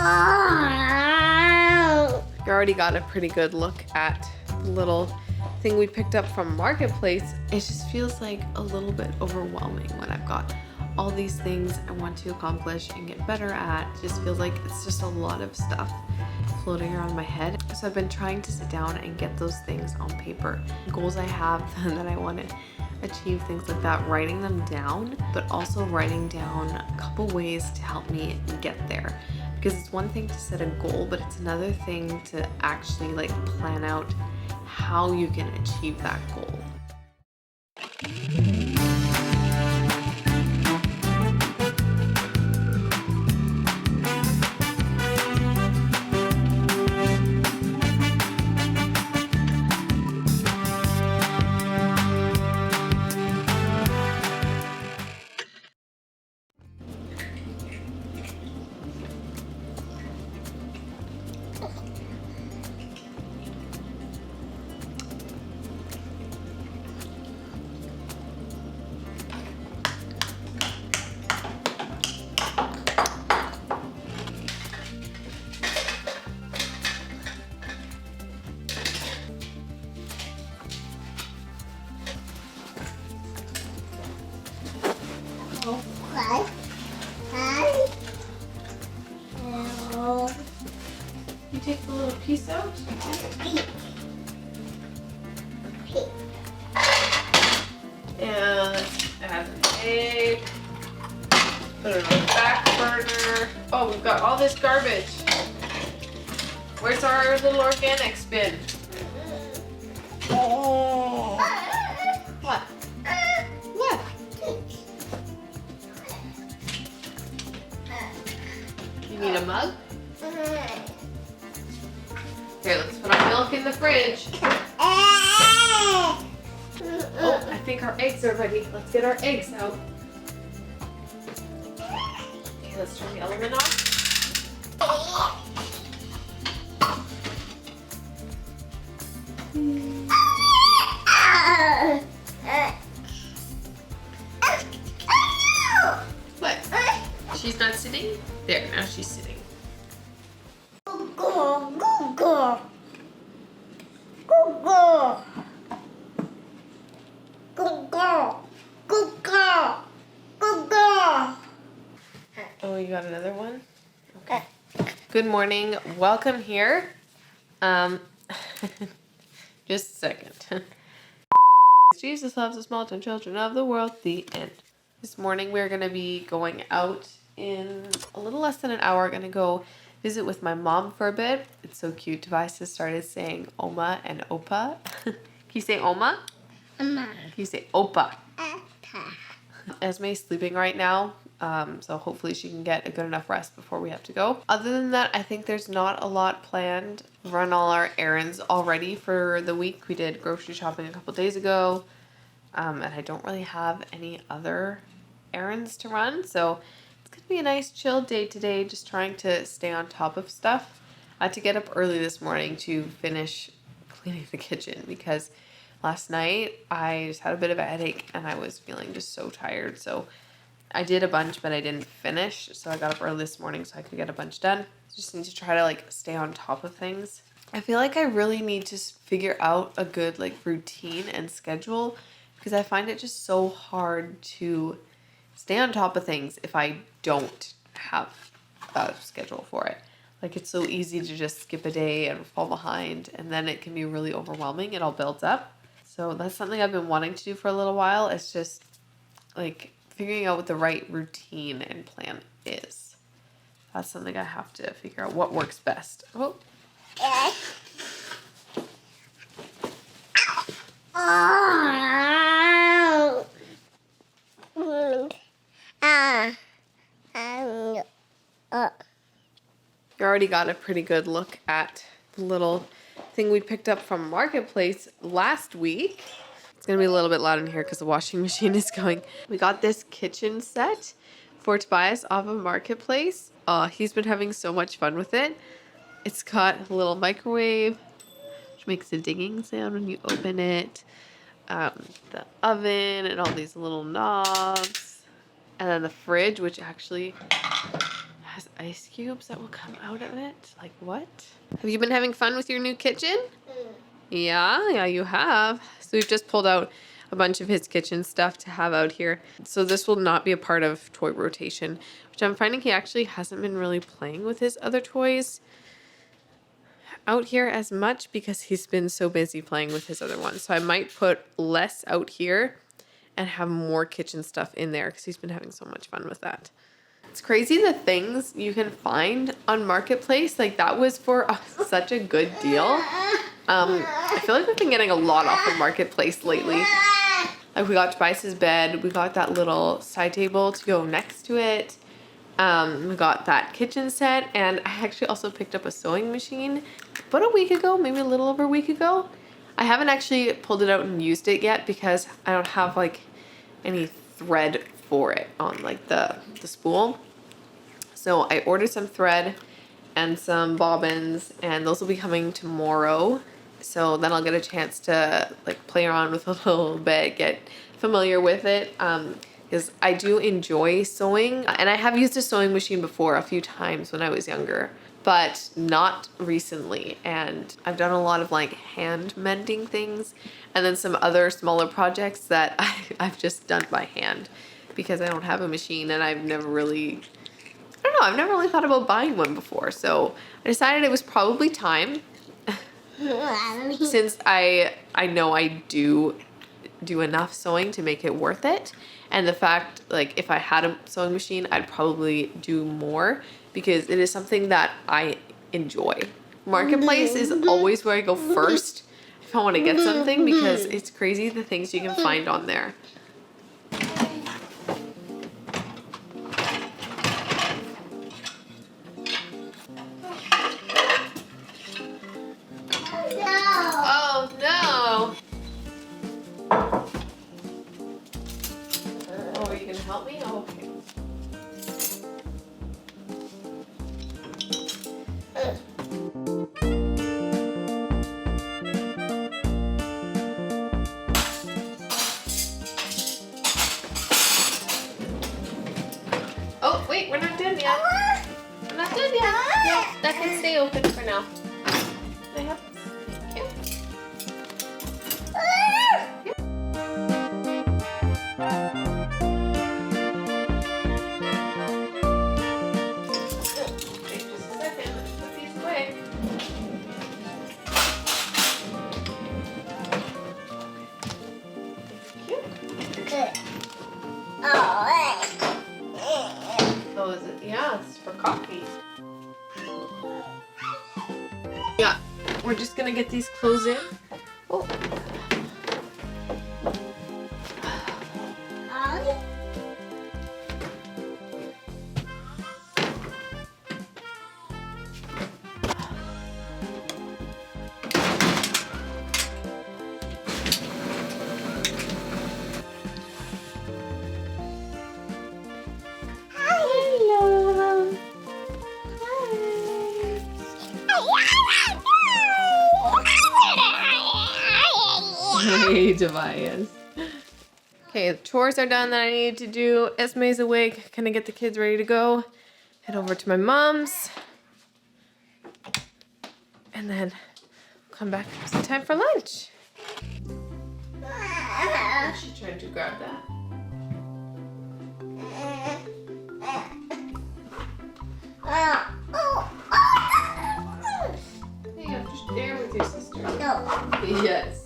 You already got a pretty good look at the little thing we picked up from Marketplace. It just feels like a little bit overwhelming when I've got all these things I want to accomplish and get better at. It just feels like it's just a lot of stuff floating around my head. So I've been trying to sit down and get those things on paper. Goals I have that I want to achieve, things like that, writing them down, but also writing down a couple ways to help me get there. Because it's one thing to set a goal, but it's another thing to actually like plan out how you can achieve that goal. You take the little piece out. And let's add an egg. Put it on the back burner. Oh, we've got all this garbage. Where's our little organic bin? Oh. What? What? You need a mug? Here, let's put our milk in the fridge. Oh, I think our eggs are ready. Let's get our eggs out. Okay, let's turn the oven off. What? She's not sitting? There, now she's sitting. Oh, you got another one? Okay. Good morning. Welcome here. Just a second. Jesus loves the small town children of the world. The end. This morning we're going to be going out in a little less than an hour. Going to go visit with my mom for a bit. It's so cute. Tobias has started saying Oma and Opa. Can you say Oma? Oma. Can you say Opa? Esme's sleeping right now, so hopefully she can get a good enough rest before we have to go. Other than that, I think there's not a lot planned. Run all our errands already for the week. We did grocery shopping a couple days ago, and I don't really have any other errands to run, so it's gonna be a nice chill day today, just trying to stay on top of stuff. I had to get up early this morning to finish cleaning the kitchen because last night I just had a bit of a headache and I was feeling just so tired. So I did a bunch, but I didn't finish. So I got up early this morning so I could get a bunch done. Just need to try to like stay on top of things. I feel like I really need to figure out a good like routine and schedule because I find it just so hard to stay on top of things if I don't have a schedule for it. Like it's so easy to just skip a day and fall behind, and then it can be really overwhelming. It all builds up. So that's something I've been wanting to do for a little while. It's just like figuring out what the right routine and plan is. That's something I have to figure out what works best. Oh. You already got a pretty good look at the little thing we picked up from Marketplace last week. It's going to be a little bit loud in here because the washing machine is going. We got this kitchen set for Tobias off of Marketplace. He's been having so much fun with it. It's got a little microwave, which makes a dinging sound when you open it. The oven and all these little knobs. And then the fridge, which actually has ice cubes that will come out of it. Like what? Have you been having fun with your new kitchen? Yeah, you have. So we've just pulled out a bunch of his kitchen stuff to have out here. So this will not be a part of toy rotation, which I'm finding he actually hasn't been really playing with his other toys out here as much because he's been so busy playing with his other ones. So I might put less out here and have more kitchen stuff in there because he's been having so much fun with that. It's crazy the things you can find on Marketplace. Like that was for such a good deal. I feel like we've been getting a lot off of Marketplace lately. Like we got Tobias's bed. We got that little side table to go next to it. We got that kitchen set. And I actually also picked up a sewing machine about a week ago, maybe a little over a week ago. I haven't actually pulled it out and used it yet because I don't have like any thread for it on like the spool. So I ordered some thread and some bobbins and those will be coming tomorrow. So then I'll get a chance to like play around with it a little bit, get familiar with it. Because I do enjoy sewing and I have used a sewing machine before a few times when I was younger, but not recently. And I've done a lot of like hand mending things and then some other smaller projects that I've just done by hand because I don't have a machine and I've never really thought about buying one before. So I decided it was probably time since I know I do enough sewing to make it worth it. And the fact, like, if I had a sewing machine, I'd probably do more because it is something that I enjoy. Marketplace is always where I go first if I want to get something because it's crazy the things you can find on there. Oh no! Oh, you can help me? Oh, okay. Oh, wait, we're not done yet. We're not done yet. Yeah, that can stay open for now. I have Oh, is it? Yeah, it's for coffee. Yeah, we're just gonna get these clothes in. Oh. Hey, Tobias. Okay, the chores are done that I need to do. Esme's awake. Gonna get the kids ready to go. Head over to my mom's. And then come back in time for lunch. She's trying to grab that. Hey, I'm just there with your sister. No. Yes.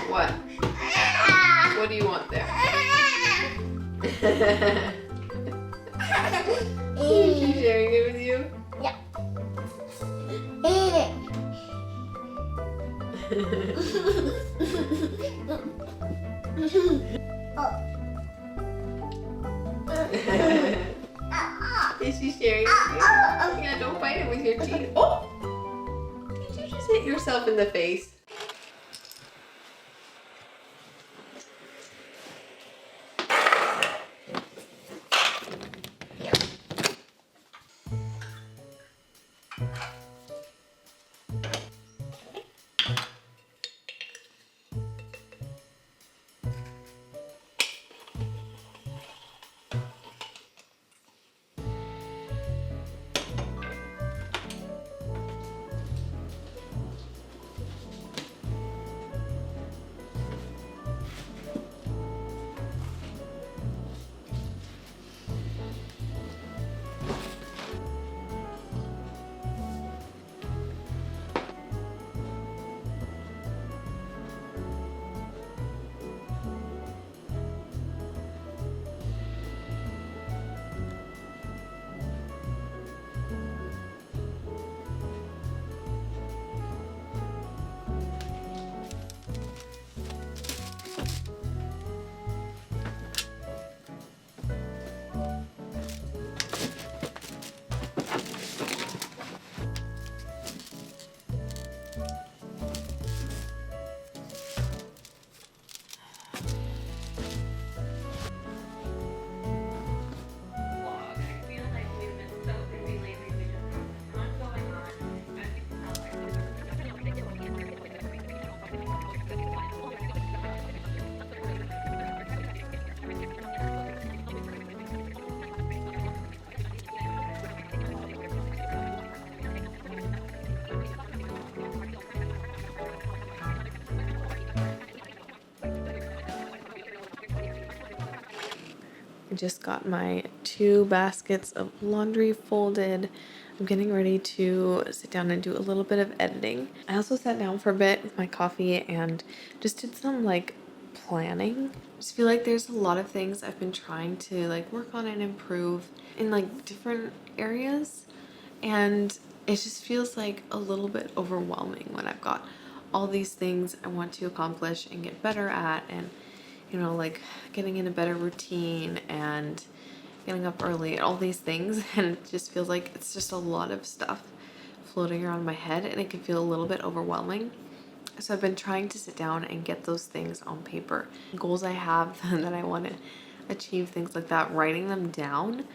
What? What do you want there? Is she sharing it with you? Yeah. Is she sharing it with you? Yeah, don't bite it with your teeth. Oh! Did you just hit yourself in the face? I just got my 2 baskets of laundry folded. I'm getting ready to sit down and do a little bit of editing. I also sat down for a bit with my coffee and just did some like planning. I just feel like there's a lot of things I've been trying to like work on and improve in like different areas, and it just feels like a little bit overwhelming when I've got all these things I want to accomplish and get better at, and you know, like getting in a better routine and getting up early and all these things, and it just feels like it's just a lot of stuff floating around my head and it can feel a little bit overwhelming. So I've been trying to sit down and get those things on paper. Goals I have that I want to achieve, things like that, writing them down,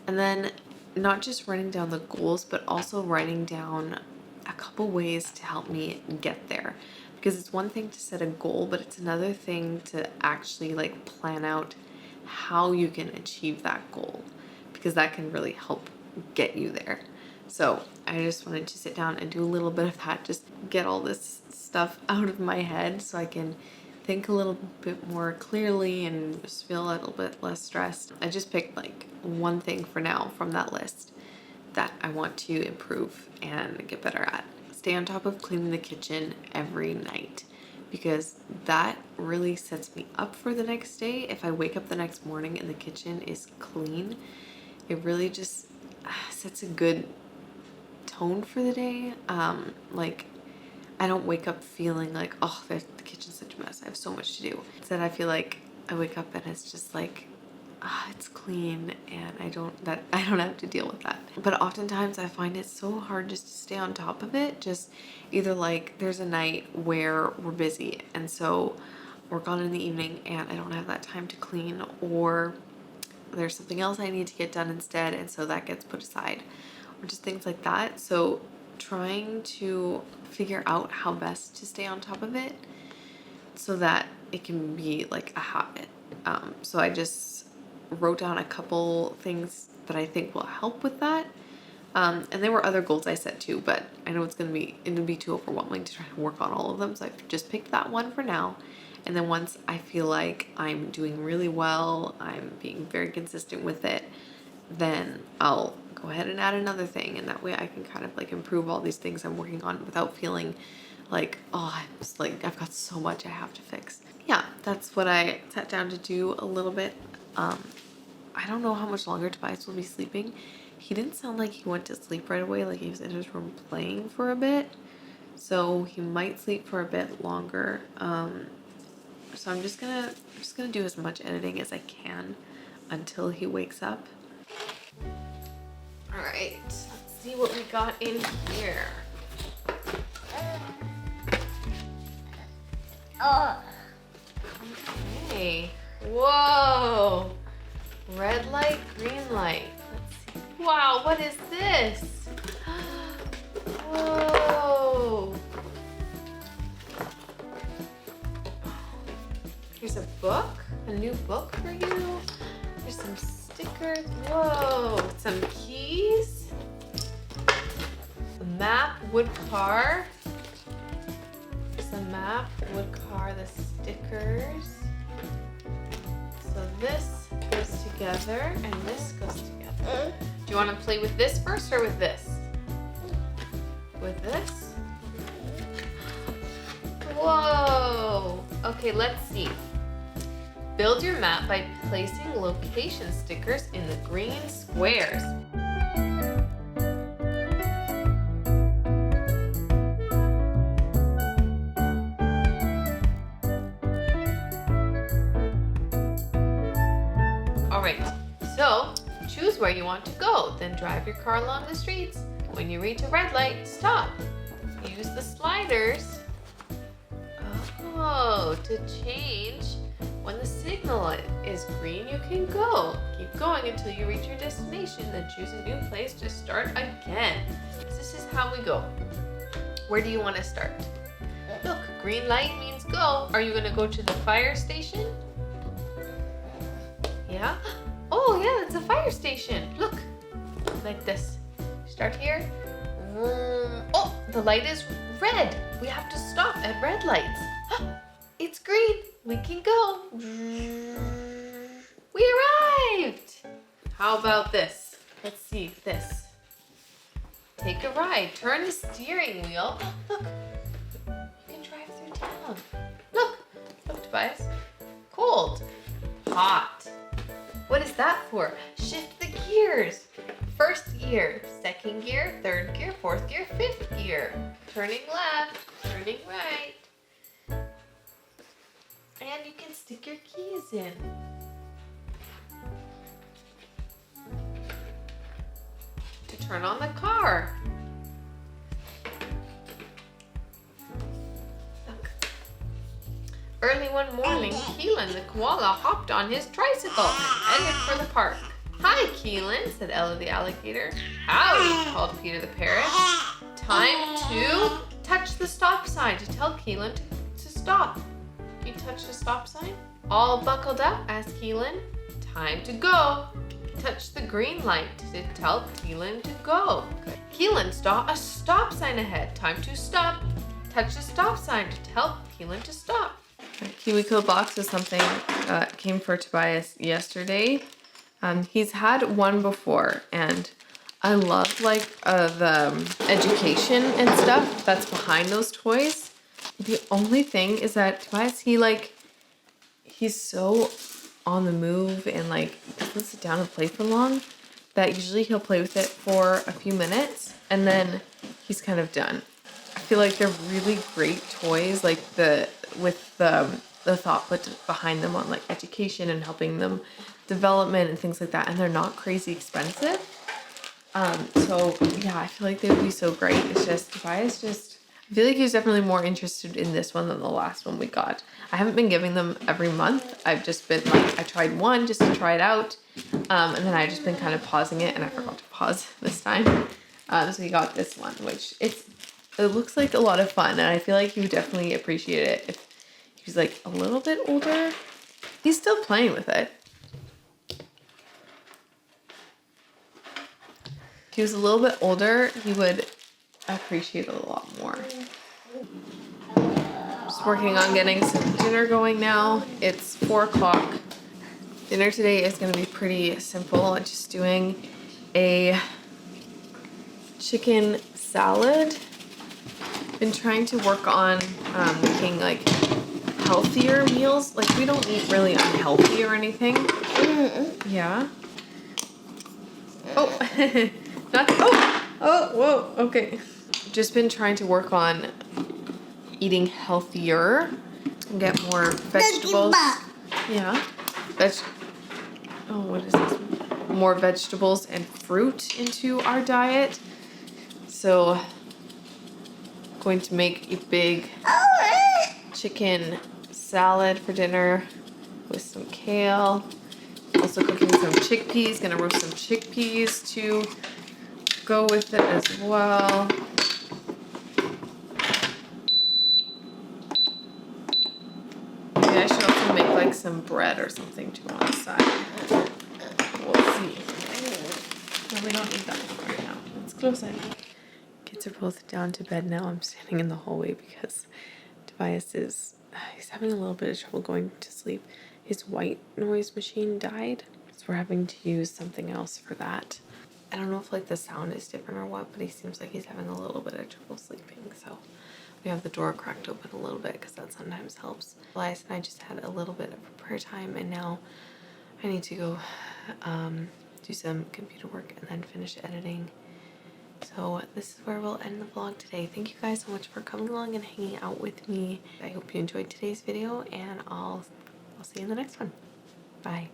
and then not just writing down the goals, but also writing down a couple ways to help me get there. Because it's one thing to set a goal, but it's another thing to actually like plan out how you can achieve that goal, because that can really help get you there. So I just wanted to sit down and do a little bit of that, just get all this stuff out of my head so I can think a little bit more clearly and just feel a little bit less stressed. I just picked like one thing for now from that list that I want to improve and get better at. Stay on top of cleaning the kitchen every night, because that really sets me up for the next day. If I wake up the next morning and the kitchen is clean, it really just sets a good tone for the day. Like I don't wake up feeling like, oh, the kitchen's such a mess, I have so much to do. Instead, I feel like I wake up and it's just like, it's clean, and I don't have to deal with that. But oftentimes I find it so hard just to stay on top of it. Just either like there's a night where we're busy and so we're gone in the evening and I don't have that time to clean, or there's something else I need to get done instead and so that gets put aside, or just things like that. So trying to figure out how best to stay on top of it so that it can be like a habit. So I just wrote down a couple things that I think will help with that. And there were other goals I set too, but I know it'll be too overwhelming to try to work on all of them. So I've just picked that one for now. And then once I feel like I'm doing really well, I'm being very consistent with it, then I'll go ahead and add another thing. And that way I can kind of like improve all these things I'm working on without feeling like, oh, I'm just like, I've got so much I have to fix. Yeah, that's what I sat down to do a little bit. I don't know how much longer Tobias will be sleeping. He didn't sound like he went to sleep right away, like he was in his room playing for a bit. So he might sleep for a bit longer. So I'm just gonna do as much editing as I can until he wakes up. All right, let's see what we got in here. Okay. Whoa. Red light, green light. Let's see. Wow, what is this? Whoa. Here's a book, a new book for you. There's some stickers. Whoa, some keys. The map, wood car. There's the map, wood car, the stickers. So this goes together and this goes together. Do you want to play with this first or with this? With this? Whoa! Okay, let's see. Build your map by placing location stickers in the green squares. Alright, so choose where you want to go, then drive your car along the streets. When you reach a red light, stop. Use the sliders to change. When the signal is green, you can go. Keep going until you reach your destination, then choose a new place to start again. This is how we go. Where do you want to start? Look, green light means go. Are you going to go to the fire station? Yeah? Oh, yeah, it's a fire station. Look, like this. Start here. Oh, the light is red. We have to stop at red lights. It's green. We can go. We arrived! How about this? Let's see this. Take a ride. Turn the steering wheel. Look. You can drive through town. Look. Look, Tobias. Cold. Hot. What is that for? Shift the gears. First gear, second gear, third gear, fourth gear, fifth gear. Turning left, turning right. And you can stick your keys in. To turn on the car. Look. Early one morning, Keelan the koala hopped on his tricycle and headed for the park. Hi, Keelan, said Ella the alligator. Howdy, called Peter the parrot. Time to touch the stop sign to tell Keelan to stop. You touch the stop sign? All buckled up? asked Keelan. Time to go. Touch the green light to tell Keelan to go. Keelan saw a stop sign ahead. Time to stop. Touch the stop sign to tell Keelan to stop. KiwiCo box is something came for Tobias yesterday. He's had one before, and I love like the education and stuff that's behind those toys. The only thing is that Tobias, he's so on the move and like doesn't sit down and play for long that usually he'll play with it for a few minutes and then he's kind of done. I feel like they're really great toys, like with the thought put behind them on like education and helping them development and things like that, and they're not crazy expensive. So yeah, I feel like they would be so great. It's just Tobias I feel like he's definitely more interested in this one than the last one we got. I haven't been giving them every month. I've just been like, I tried one just to try it out. And then I've just been kind of pausing it, and I forgot to pause this time. So he got this one, which it looks like a lot of fun, and I feel like he would definitely appreciate it if he was like a little bit older. He's still playing with it. If he was a little bit older, he would appreciate it a lot more. Just working on getting some dinner going now. It's 4 o'clock. Dinner today is going to be pretty simple. I'm just doing a chicken salad. Been trying to work on making like healthier meals. Like we don't eat really unhealthy or anything. Yeah. Oh. Whoa, okay. Just been trying to work on eating healthier and get more vegetables. Yeah. What is this? More vegetables and fruit into our diet. So, going to make a big chicken salad for dinner with some kale. Also cooking some chickpeas. Gonna roast some chickpeas to go with it as well. Maybe I should also make like some bread or something too on the side. We'll see. No, we don't need that one right now. Let's close it. Kids are both down to bed now. I'm standing in the hallway because Tobias he's having a little bit of trouble going to sleep. His white noise machine died, so we're having to use something else for that. I don't know if like the sound is different or what, but he seems like he's having a little bit of trouble sleeping. So we have the door cracked open a little bit because that sometimes helps. Elias and I just had a little bit of prayer time, and now I need to go do some computer work and then finish editing. So this is where we'll end the vlog today. Thank you guys so much for coming along and hanging out with me. I hope you enjoyed today's video, and I'll see you in the next one. Bye.